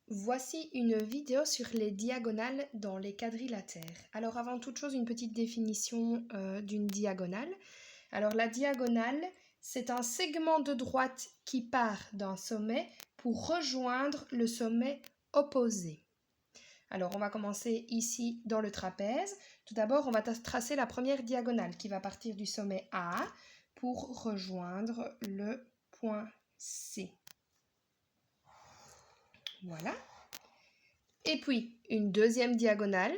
Voici une vidéo sur les diagonales dans les quadrilatères. Alors avant toute chose, une petite définition d'une diagonale. Alors la diagonale, c'est un segment de droite qui part d'un sommet pour rejoindre le sommet opposé. Alors on va commencer ici dans le trapèze. Tout d'abord, on va tracer la première diagonale qui va partir du sommet A pour rejoindre le point C. Voilà. Et puis, une deuxième diagonale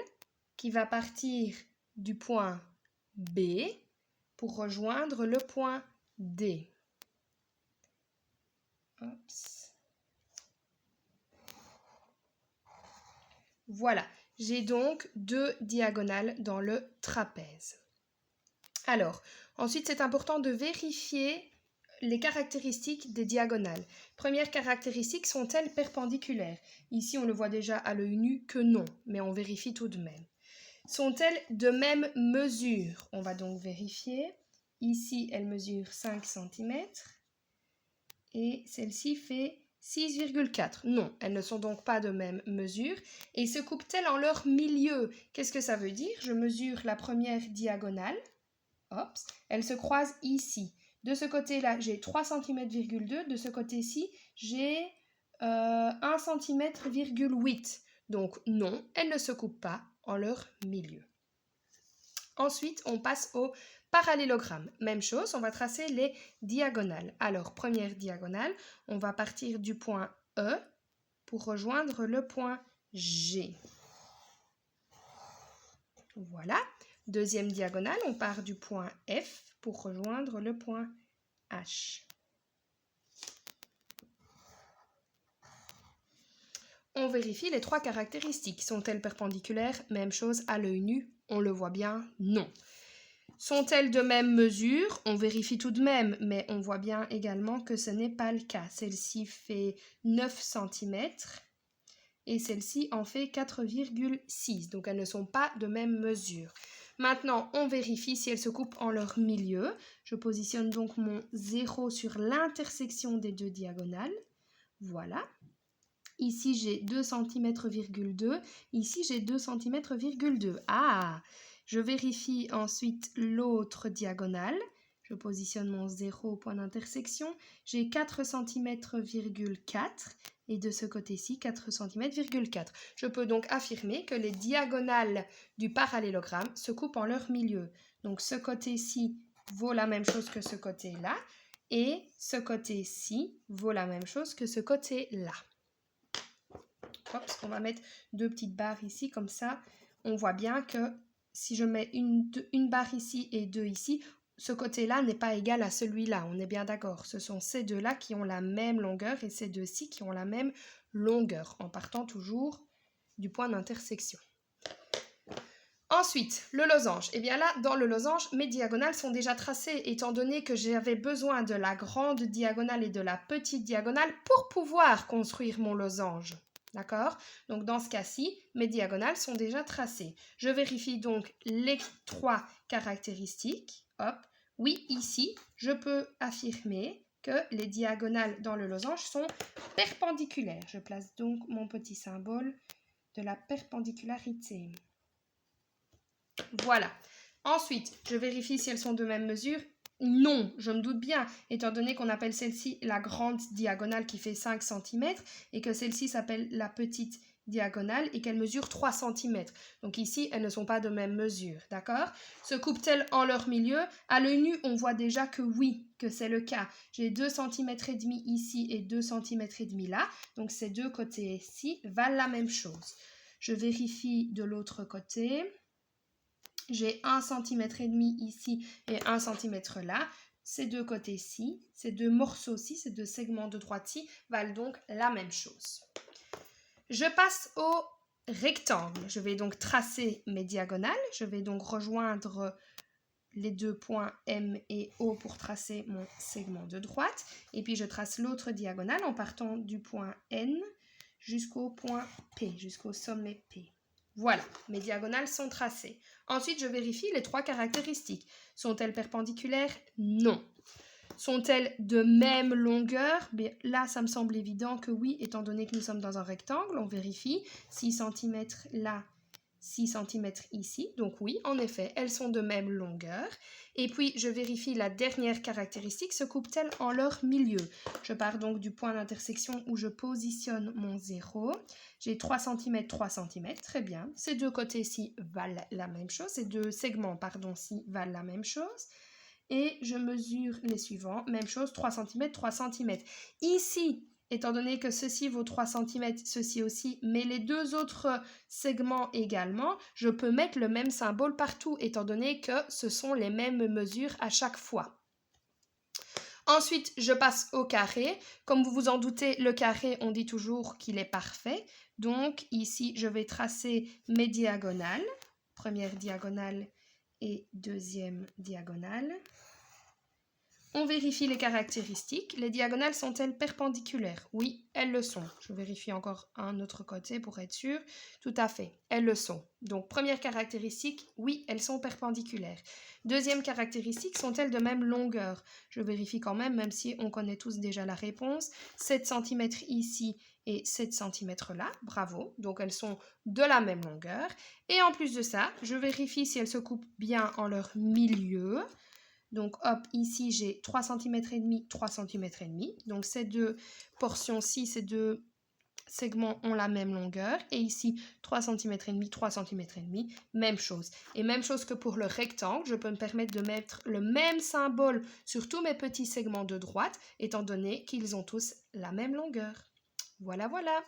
qui va partir du point B pour rejoindre le point D. Oups. Voilà, j'ai donc deux diagonales dans le trapèze. Alors, ensuite, c'est important de vérifier les caractéristiques des diagonales. Première caractéristique, sont-elles perpendiculaires? Ici, on le voit déjà à l'œil nu que non, mais on vérifie tout de même. Sont-elles de même mesure? On va donc vérifier. Ici, elle mesure 5 cm et celle-ci fait 6,4. Non, elles ne sont donc pas de même mesure. Et se coupent-elles en leur milieu? Qu'est-ce que ça veut dire? Je mesure la première diagonale. Hop, elle se croise ici. De ce côté-là, j'ai 3,2 cm. De ce côté-ci, j'ai 1 cm,8 cm. Donc non, elles ne se coupent pas en leur milieu. Ensuite, on passe au parallélogramme. Même chose, on va tracer les diagonales. Alors, première diagonale, on va partir du point E pour rejoindre le point G. Voilà. Deuxième diagonale, on part du point F pour rejoindre le point H. On vérifie les trois caractéristiques. Sont-elles perpendiculaires? Même chose à l'œil nu, on le voit bien, non. Sont-elles de même mesure? On vérifie tout de même, mais on voit bien également que ce n'est pas le cas. Celle-ci fait 9 cm et celle-ci en fait 4,6. Donc elles ne sont pas de même mesure. Maintenant, on vérifie si elles se coupent en leur milieu. Je positionne donc mon 0 sur l'intersection des deux diagonales. Voilà. Ici, j'ai 2 cm,2 cm. Ici, j'ai 2 cm,2 cm. Ah! Je vérifie ensuite l'autre diagonale. Je positionne mon 0 au point d'intersection. J'ai 4 cm,4 cm et de ce côté-ci 4 cm,4 cm. Je peux donc affirmer que les diagonales du parallélogramme se coupent en leur milieu. Donc ce côté-ci vaut la même chose que ce côté-là et ce côté-ci vaut la même chose que ce côté-là. Hop, on va mettre deux petites barres ici, comme ça, on voit bien que si je mets une barre ici et deux ici, ce côté-là n'est pas égal à celui-là, on est bien d'accord. Ce sont ces deux-là qui ont la même longueur et ces deux-ci qui ont la même longueur, en partant toujours du point d'intersection. Ensuite, le losange. Et bien là, dans le losange, mes diagonales sont déjà tracées, étant donné que j'avais besoin de la grande diagonale et de la petite diagonale pour pouvoir construire mon losange. D'accord? Donc dans ce cas-ci, mes diagonales sont déjà tracées. Je vérifie donc les trois caractéristiques. Hop. Oui, ici, je peux affirmer que les diagonales dans le losange sont perpendiculaires. Je place donc mon petit symbole de la perpendicularité. Voilà. Ensuite, je vérifie si elles sont de même mesure. Non, je me doute bien, étant donné qu'on appelle celle-ci la grande diagonale qui fait 5 cm et que celle-ci s'appelle la petite diagonale et qu'elle mesure 3 cm. Donc ici, elles ne sont pas de même mesure, d'accord? Se coupent-elles en leur milieu? À l'œil nu, on voit déjà que oui, que c'est le cas. J'ai 2 cm et demi ici et 2 cm et demi là. Donc ces deux côtés-ci valent la même chose. Je vérifie de l'autre côté. J'ai 1 cm et demi ici et 1 cm là. Ces deux côtés-ci, ces deux morceaux-ci, ces deux segments de droite-ci valent donc la même chose. Je passe au rectangle. Je vais donc tracer mes diagonales. Je vais donc rejoindre les deux points M et O pour tracer mon segment de droite. Et puis je trace l'autre diagonale en partant du point N jusqu'au point P, jusqu'au sommet P. Voilà, mes diagonales sont tracées. Ensuite, je vérifie les trois caractéristiques. Sont-elles perpendiculaires? Non. Sont-elles de même longueur? Bien, là, ça me semble évident que oui, étant donné que nous sommes dans un rectangle. On vérifie. 6 cm là, 6 cm ici. Donc oui, en effet, elles sont de même longueur. Et puis, je vérifie la dernière caractéristique. Se coupent-elles en leur milieu? Je pars donc du point d'intersection où je positionne mon 0. J'ai 3 cm, 3 cm. Très bien. Ces deux côtés-ci valent la même chose. Ces deux segments, pardon-ci valent la même chose. Et je mesure les suivants. Même chose, 3 cm, 3 cm. Ici, étant donné que ceci vaut 3 cm, ceci aussi, mais les deux autres segments également, je peux mettre le même symbole partout, étant donné que ce sont les mêmes mesures à chaque fois. Ensuite, je passe au carré. Comme vous vous en doutez, le carré, on dit toujours qu'il est parfait. Donc ici, je vais tracer mes diagonales. Première diagonale et deuxième diagonale. On vérifie les caractéristiques. Les diagonales sont-elles perpendiculaires? Oui, elles le sont. Je vérifie encore un autre côté pour être sûr. Tout à fait, elles le sont. Donc, première caractéristique, oui, elles sont perpendiculaires. Deuxième caractéristique, sont-elles de même longueur? Je vérifie quand même si on connaît tous déjà la réponse. 7 cm ici et 7 cm là. Bravo. Donc, elles sont de la même longueur. Et en plus de ça, je vérifie si elles se coupent bien en leur milieu. Donc, hop, ici, j'ai 3 cm et demi, 3 cm et demi. Donc, ces deux portions-ci, ces deux segments ont la même longueur. Et ici, 3 cm et demi, 3 cm et demi, même chose. Et même chose que pour le rectangle, je peux me permettre de mettre le même symbole sur tous mes petits segments de droite, étant donné qu'ils ont tous la même longueur. Voilà, voilà.